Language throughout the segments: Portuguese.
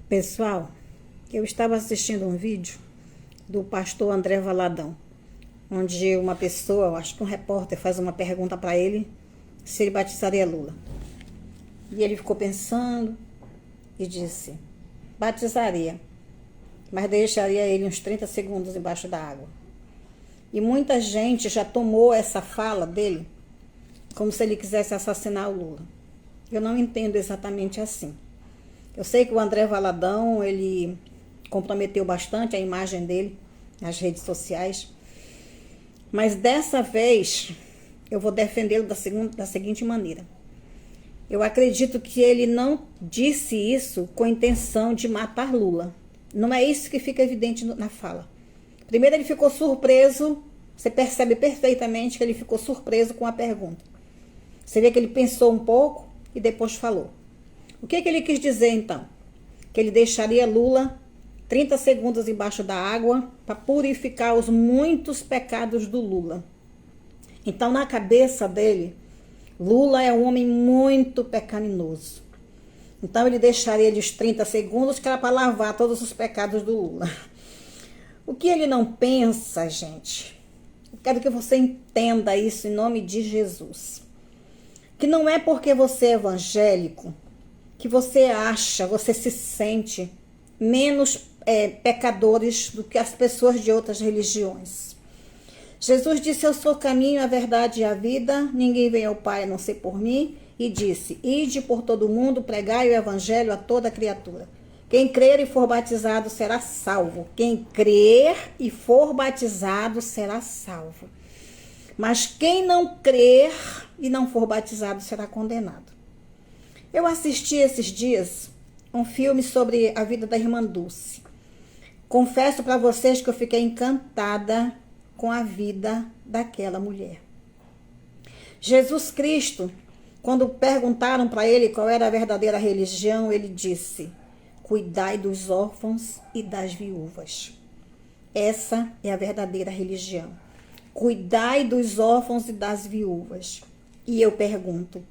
Pessoal, eu estava assistindo um vídeo do pastor André Valadão, onde uma pessoa, acho que um repórter, faz uma pergunta para ele se ele batizaria Lula. E ele ficou pensando e disse: batizaria, mas deixaria ele uns 30 segundos embaixo da água. E muita gente já tomou essa fala dele como se ele quisesse assassinar o Lula. Eu não entendo exatamente assim. Eu sei que o André Valadão, ele comprometeu bastante a imagem dele nas redes sociais, mas dessa vez eu vou defendê-lo da seguinte maneira. Eu acredito que ele não disse isso com a intenção de matar Lula. Não é isso que fica evidente na fala. Primeiro, ele ficou surpreso, você percebe perfeitamente que ele ficou surpreso com a pergunta. Você vê que ele pensou um pouco e depois falou. O que ele quis dizer então? Que ele deixaria Lula 30 segundos embaixo da água para purificar os muitos pecados do Lula. Então, na cabeça dele, Lula é um homem muito pecaminoso. Então, ele deixaria ele os 30 segundos que era para lavar todos os pecados do Lula. O que ele não pensa, gente, eu quero que você entenda isso em nome de Jesus. Que não é porque você é evangélico que você se sente menos pecadores do que as pessoas de outras religiões. Jesus disse: eu sou o caminho, a verdade e a vida, ninguém vem ao Pai a não ser por mim, e disse: ide por todo mundo, pregai o evangelho a toda criatura. Quem crer e for batizado será salvo. Quem crer e for batizado será salvo. Mas quem não crer e não for batizado será condenado. Eu assisti esses dias um filme sobre a vida da irmã Dulce. Confesso para vocês que eu fiquei encantada com a vida daquela mulher. Jesus Cristo, quando perguntaram para ele qual era a verdadeira religião, ele disse: cuidai dos órfãos e das viúvas. Essa é a verdadeira religião. Cuidai dos órfãos e das viúvas. E eu pergunto: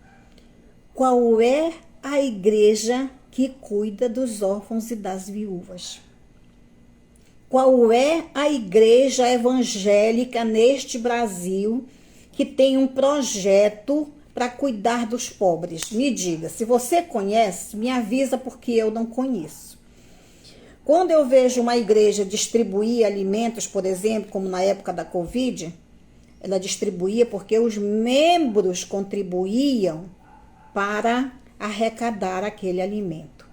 qual é a igreja que cuida dos órfãos e das viúvas? Qual é a igreja evangélica neste Brasil que tem um projeto para cuidar dos pobres? Me diga, se você conhece, me avisa, porque eu não conheço. Quando eu vejo uma igreja distribuir alimentos, por exemplo, como na época da Covid, ela distribuía porque os membros contribuíam para arrecadar aquele alimento.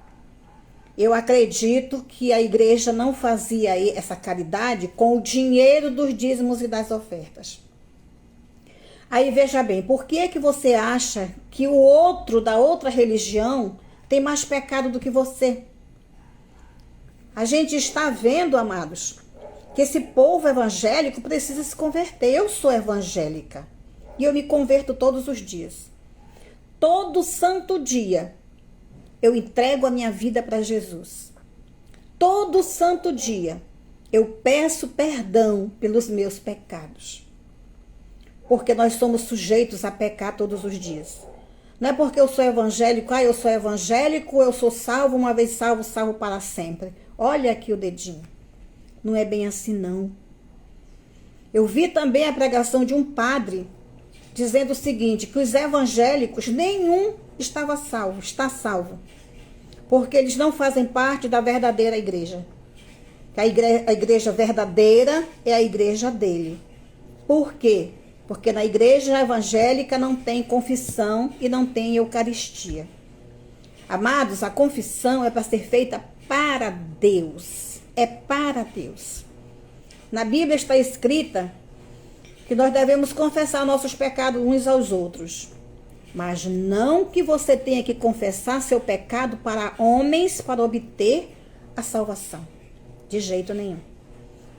Eu acredito que a igreja não fazia essa caridade com o dinheiro dos dízimos e das ofertas. Aí veja bem, por que você acha que o outro da outra religião tem mais pecado do que você? A gente está vendo, amados, que esse povo evangélico precisa se converter. Eu sou evangélica e eu me converto todos os dias. Todo santo dia eu entrego a minha vida para Jesus. Todo santo dia eu peço perdão pelos meus pecados. Porque nós somos sujeitos a pecar todos os dias. Não é porque eu sou evangélico, eu sou evangélico, eu sou salvo, uma vez salvo, salvo para sempre. Olha aqui o dedinho. Não é bem assim, não. Eu vi também a pregação de um padre dizendo o seguinte, que os evangélicos, nenhum está salvo, porque eles não fazem parte da verdadeira igreja. A igreja verdadeira é a igreja dele. Por quê? Porque na igreja evangélica não tem confissão e não tem eucaristia. Amados, a confissão é para ser feita para Deus. É para Deus. Na Bíblia está escrita que nós devemos confessar nossos pecados uns aos outros. Mas não que você tenha que confessar seu pecado para homens para obter a salvação. De jeito nenhum.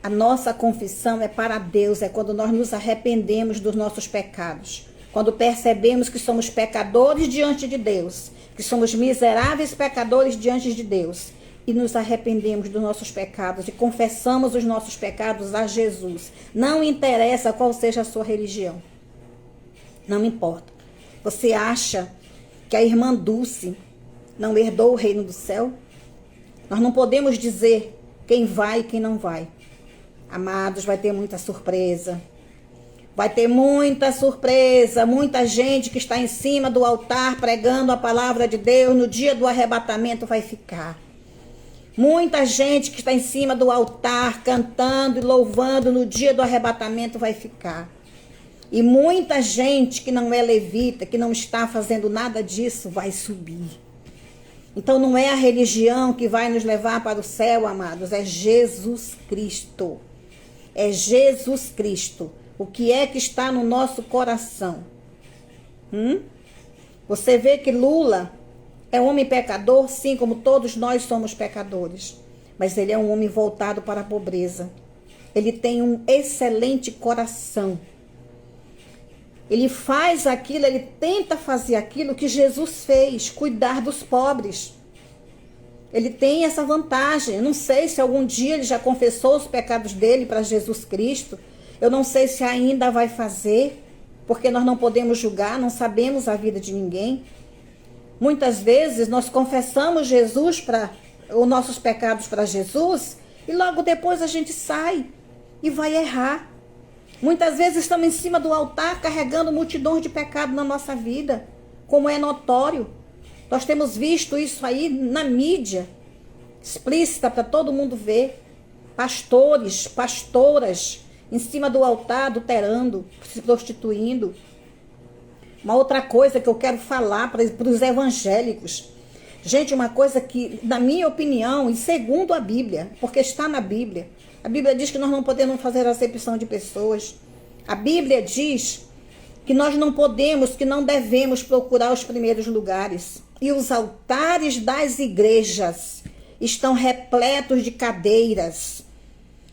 A nossa confissão é para Deus, é quando nós nos arrependemos dos nossos pecados. Quando percebemos que somos pecadores diante de Deus, que somos miseráveis pecadores diante de Deus, e nos arrependemos dos nossos pecados e confessamos os nossos pecados a Jesus. Não interessa qual seja a sua religião. Não importa. Você acha que a irmã Dulce não herdou o reino do céu? Nós não podemos dizer quem vai e quem não vai. Amados, vai ter muita surpresa. Vai ter muita surpresa, muita gente que está em cima do altar pregando a palavra de Deus, no dia do arrebatamento vai ficar. Muita gente que está em cima do altar cantando e louvando, no dia do arrebatamento vai ficar. E muita gente que não é levita, que não está fazendo nada disso, vai subir. Então não é a religião que vai nos levar para o céu, amados, é Jesus Cristo. É Jesus Cristo. O que é que está no nosso coração? Você vê que Lula é um homem pecador, sim, como todos nós somos pecadores. Mas ele é um homem voltado para a pobreza. Ele tem um excelente coração. Ele faz aquilo, ele tenta fazer aquilo que Jesus fez, cuidar dos pobres. Ele tem essa vantagem. Eu não sei se algum dia ele já confessou os pecados dele para Jesus Cristo. Eu não sei se ainda vai fazer, porque nós não podemos julgar, não sabemos a vida de ninguém. Muitas vezes nós confessamos os nossos pecados para Jesus e logo depois a gente sai e vai errar. Muitas vezes estamos em cima do altar carregando multidões de pecados na nossa vida, como é notório. Nós temos visto isso aí na mídia, explícita para todo mundo ver. Pastores, pastoras, em cima do altar, adulterando, se prostituindo. Uma outra coisa que eu quero falar para os evangélicos. Gente, uma coisa que, na minha opinião, e segundo a Bíblia, porque está na Bíblia, a Bíblia diz que nós não podemos fazer acepção de pessoas. A Bíblia diz que nós não podemos, que não devemos procurar os primeiros lugares. E os altares das igrejas estão repletos de cadeiras.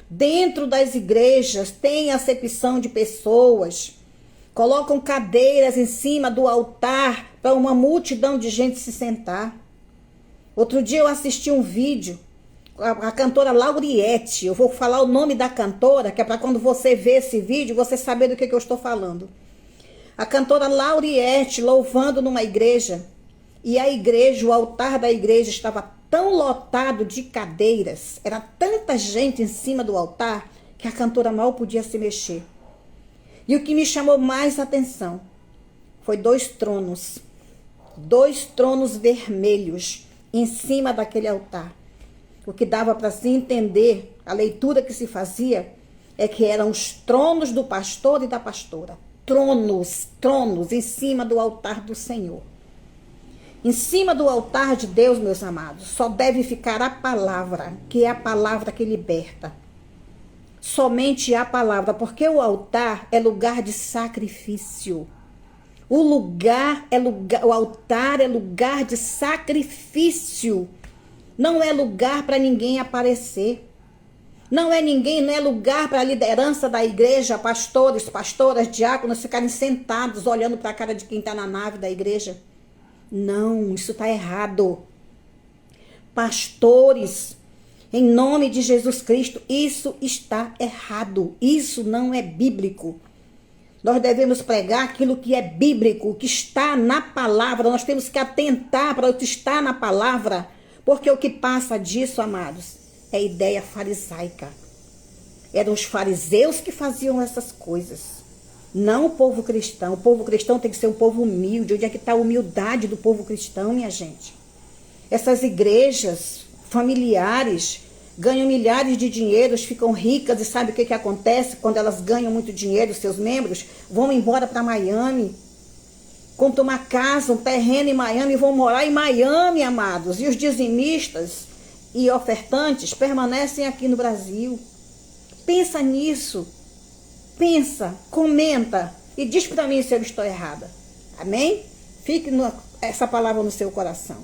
Dentro das igrejas tem acepção de pessoas. Colocam cadeiras em cima do altar para uma multidão de gente se sentar. Outro dia eu assisti um vídeo, a cantora Lauriette. Eu vou falar o nome da cantora, que é para quando você ver esse vídeo, você saber do que eu estou falando. A cantora Lauriette louvando numa igreja. E a igreja, o altar da igreja estava tão lotado de cadeiras, era tanta gente em cima do altar, que a cantora mal podia se mexer. E o que me chamou mais atenção foi dois tronos vermelhos em cima daquele altar. O que dava para se entender, a leitura que se fazia, é que eram os tronos do pastor e da pastora. Tronos em cima do altar do Senhor. Em cima do altar de Deus, meus amados, só deve ficar a palavra, que é a palavra que liberta. Somente a palavra, porque o altar é lugar de sacrifício. O altar é lugar de sacrifício. Não é lugar para ninguém aparecer. Não é lugar para a liderança da igreja, pastores, pastoras, diáconos ficarem sentados olhando para a cara de quem está na nave da igreja. Não, isso está errado. Pastores, em nome de Jesus Cristo, isso está errado. Isso não é bíblico. Nós devemos pregar aquilo que é bíblico, que está na palavra. Nós temos que atentar para o que está na palavra, porque o que passa disso, amados, é ideia farisaica. Eram os fariseus que faziam essas coisas. Não o povo cristão. O povo cristão tem que ser um povo humilde. Onde é que está a humildade do povo cristão, minha gente? Essas igrejas familiares ganham milhares de dinheiros, ficam ricas e sabe o que acontece quando elas ganham muito dinheiro? Seus membros vão embora para Miami, compram uma casa, um terreno em Miami e vão morar em Miami, amados. E os dizimistas e ofertantes permanecem aqui no Brasil. Pensa nisso. Pensa, comenta e diz para mim se eu estou errada. Amém? Fique essa palavra no seu coração.